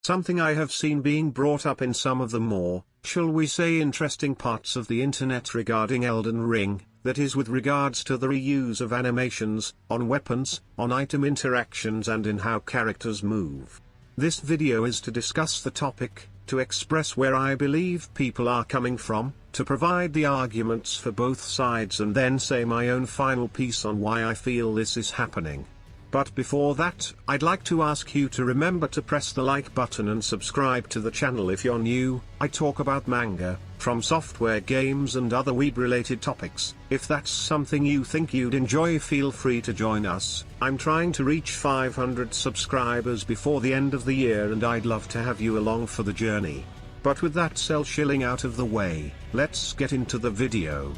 Something I have seen being brought up in some of the more, shall we say, interesting parts of the internet regarding Elden Ring, that is with regards to the reuse of animations, on weapons, on item interactions and in how characters move. This video is to discuss the topic, to express where I believe people are coming from, to provide the arguments for both sides and then say my own final piece on why I feel this is happening. But before that, I'd like to ask you to remember to press the like button and subscribe to the channel if you're new. I talk about manga, From Software games and other weeb-related topics. If that's something you think you'd enjoy, feel free to join us. I'm trying to reach 500 subscribers before the end of the year and I'd love to have you along for the journey. But with that shilling out of the way, let's get into the video.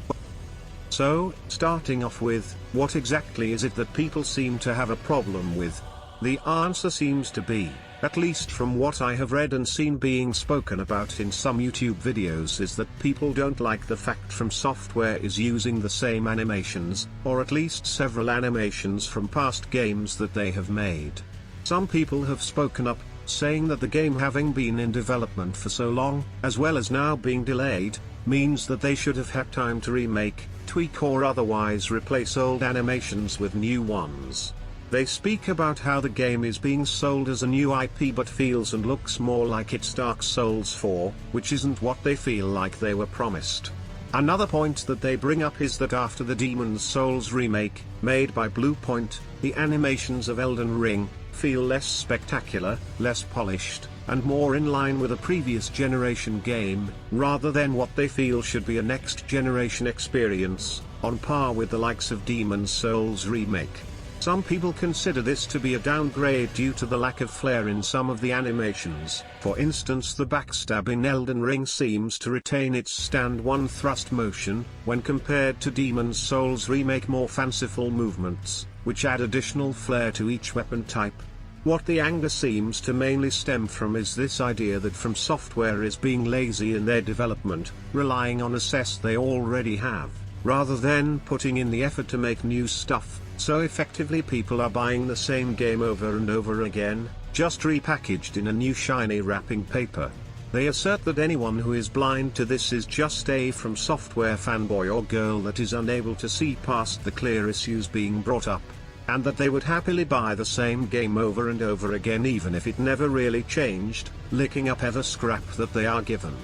So, starting off with, what exactly is it that people seem to have a problem with? The answer seems to be, at least from what I have read and seen being spoken about in some YouTube videos, is that people don't like the fact From Software is using the same animations, or at least several animations from past games that they have made. Some people have spoken up, saying that the game having been in development for so long, as well as now being delayed, means that they should have had time to remake, tweak or otherwise replace old animations with new ones. They speak about how the game is being sold as a new IP but feels and looks more like it's Dark Souls 4, which isn't what they feel like they were promised. Another point that they bring up is that after the Demon's Souls remake, made by Bluepoint, the animations of Elden Ring feel less spectacular, less polished, and more in line with a previous generation game, rather than what they feel should be a next generation experience, on par with the likes of Demon's Souls remake. Some people consider this to be a downgrade due to the lack of flair in some of the animations. For instance, the backstab in Elden Ring seems to retain its stand one thrust motion, when compared to Demon's Souls remake more fanciful movements, which add additional flair to each weapon type. What the anger seems to mainly stem from is this idea that From Software is being lazy in their development, relying on assets they already have, rather than putting in the effort to make new stuff, so effectively people are buying the same game over and over again, just repackaged in a new shiny wrapping paper. They assert that anyone who is blind to this is just a From Software fanboy or girl that is unable to see past the clear issues being brought up, and that they would happily buy the same game over and over again even if it never really changed, licking up every scrap that they are given.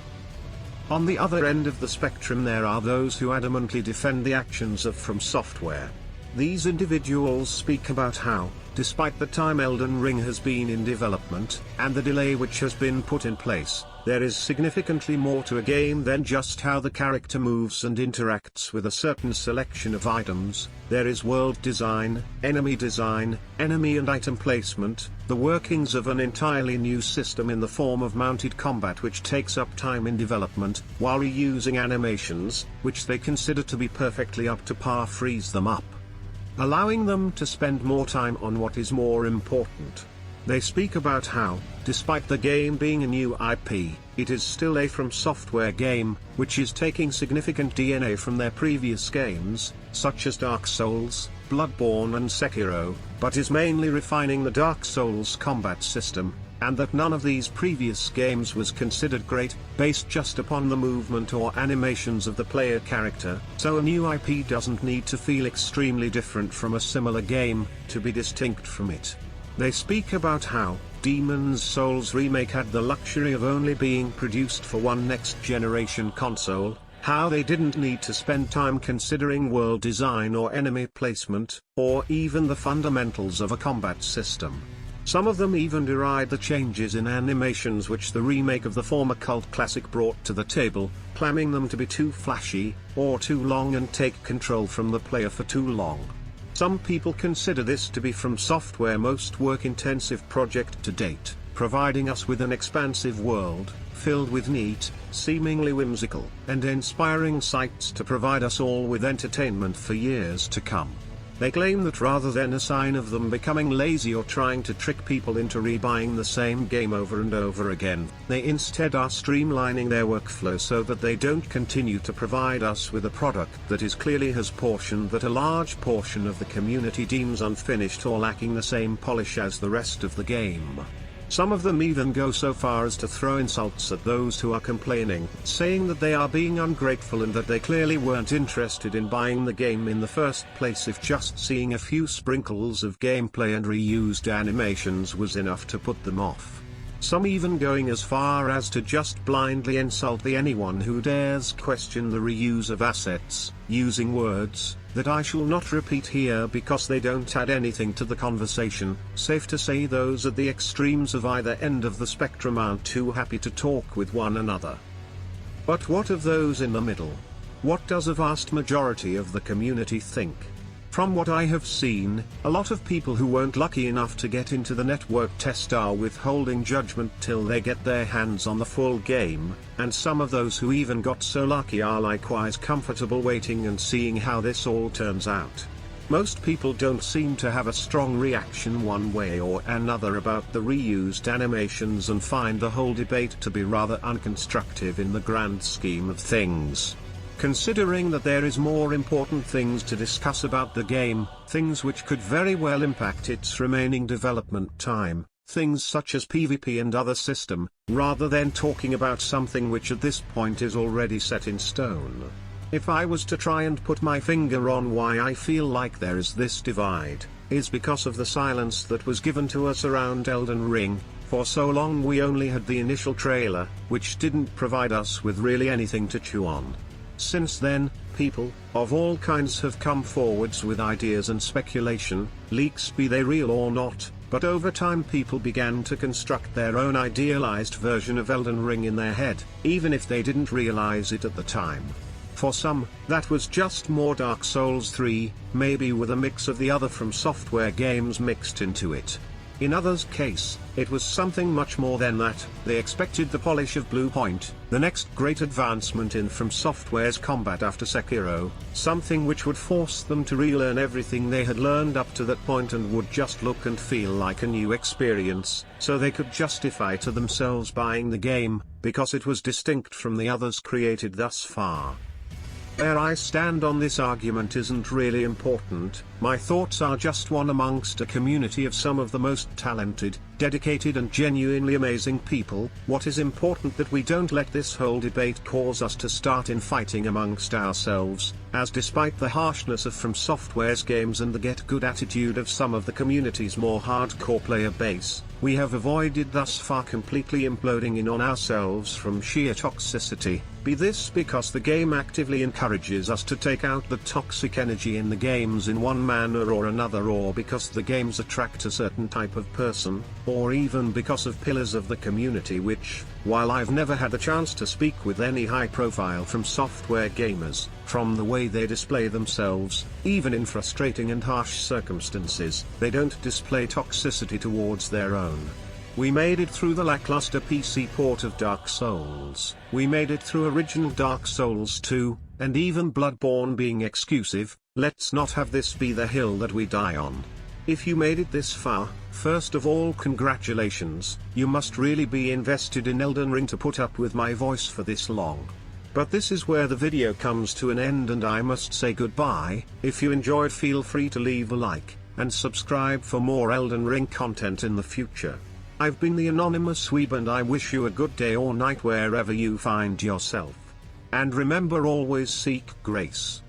On the other end of the spectrum there are those who adamantly defend the actions of From Software. These individuals speak about how, despite the time Elden Ring has been in development, and the delay which has been put in place, there is significantly more to a game than just how the character moves and interacts with a certain selection of items. There is world design, enemy and item placement, the workings of an entirely new system in the form of mounted combat which takes up time in development, while reusing animations, which they consider to be perfectly up to par, frees them up, allowing them to spend more time on what is more important. They speak about how, despite the game being a new IP, it is still a From Software game, which is taking significant DNA from their previous games, such as Dark Souls, Bloodborne and Sekiro, but is mainly refining the Dark Souls combat system, and that none of these previous games was considered great, based just upon the movement or animations of the player character, so a new IP doesn't need to feel extremely different from a similar game, to be distinct from it. They speak about how, Demon's Souls remake had the luxury of only being produced for one next-generation console, how they didn't need to spend time considering world design or enemy placement, or even the fundamentals of a combat system. Some of them even deride the changes in animations which the remake of the former cult classic brought to the table, claiming them to be too flashy, or too long and take control from the player for too long. Some people consider this to be From Software's most work-intensive project to date, providing us with an expansive world, filled with neat, seemingly whimsical, and inspiring sights to provide us all with entertainment for years to come. They claim that rather than a sign of them becoming lazy or trying to trick people into rebuying the same game over and over again, they instead are streamlining their workflow so that they don't continue to provide us with a product that is clearly has portion that a large portion of the community deems unfinished or lacking the same polish as the rest of the game. Some of them even go so far as to throw insults at those who are complaining, saying that they are being ungrateful and that they clearly weren't interested in buying the game in the first place if just seeing a few sprinkles of gameplay and reused animations was enough to put them off. Some even going as far as to just blindly insult anyone who dares question the reuse of assets, using words that I shall not repeat here because they don't add anything to the conversation. Safe to say those at the extremes of either end of the spectrum aren't too happy to talk with one another. But what of those in the middle? What does a vast majority of the community think? From what I have seen, a lot of people who weren't lucky enough to get into the network test are withholding judgment till they get their hands on the full game, and some of those who even got so lucky are likewise comfortable waiting and seeing how this all turns out. Most people don't seem to have a strong reaction one way or another about the reused animations and find the whole debate to be rather unconstructive in the grand scheme of things. Considering that there is more important things to discuss about the game, things which could very well impact its remaining development time, things such as PvP and other system, rather than talking about something which at this point is already set in stone. If I was to try and put my finger on why I feel like there is this divide, is because of the silence that was given to us around Elden Ring. For so long we only had the initial trailer, which didn't provide us with really anything to chew on. Since then, people of all kinds have come forwards with ideas and speculation, leaks be they real or not, but over time people began to construct their own idealized version of Elden Ring in their head, even if they didn't realize it at the time. For some, that was just more Dark Souls 3, maybe with a mix of the other From Software games mixed into it. In others' case, it was something much more than that. They expected the polish of Blue Point, the next great advancement in From Software's combat after Sekiro, something which would force them to relearn everything they had learned up to that point and would just look and feel like a new experience, so they could justify to themselves buying the game, because it was distinct from the others created thus far. Where I stand on this argument isn't really important. My thoughts are just one amongst a community of some of the most talented, dedicated and genuinely amazing people. What is important that we don't let this whole debate cause us to start infighting amongst ourselves, as despite the harshness of From Software's games and the get-good attitude of some of the community's more hardcore player base, we have avoided thus far completely imploding in on ourselves from sheer toxicity, be this because the game actively encourages us to take out the toxic energy in the games in one manner or another, or because the games attract a certain type of person, or even because of pillars of the community which, while I've never had the chance to speak with any high-profile From Software gamers, from the way they display themselves, even in frustrating and harsh circumstances, they don't display toxicity towards their own. We made it through the lackluster PC port of Dark Souls, we made it through original Dark Souls 2, and even Bloodborne being exclusive. Let's not have this be the hill that we die on. If you made it this far, first of all congratulations, you must really be invested in Elden Ring to put up with my voice for this long. But this is where the video comes to an end and I must say goodbye. If you enjoyed, feel free to leave a like, and subscribe for more Elden Ring content in the future. I've been the Anonymous Weeb and I wish you a good day or night wherever you find yourself. And remember, always seek grace.